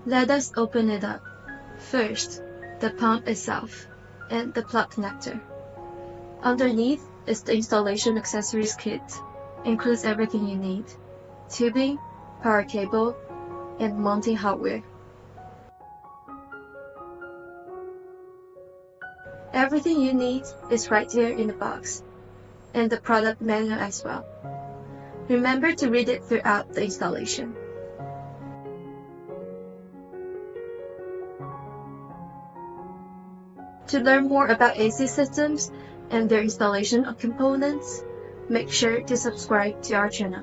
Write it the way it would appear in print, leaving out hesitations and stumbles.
Let us open it up. First, the pump itself and the plug connector. Underneath is the installation accessories kit. Includes everything you need: tubing, power cable, and mounting hardware. Everything you need is right here in the box, and the product manual as well. Remember to read it throughout the installation. To learn more about AC systems and their installation of components, make sure to subscribe to our channel.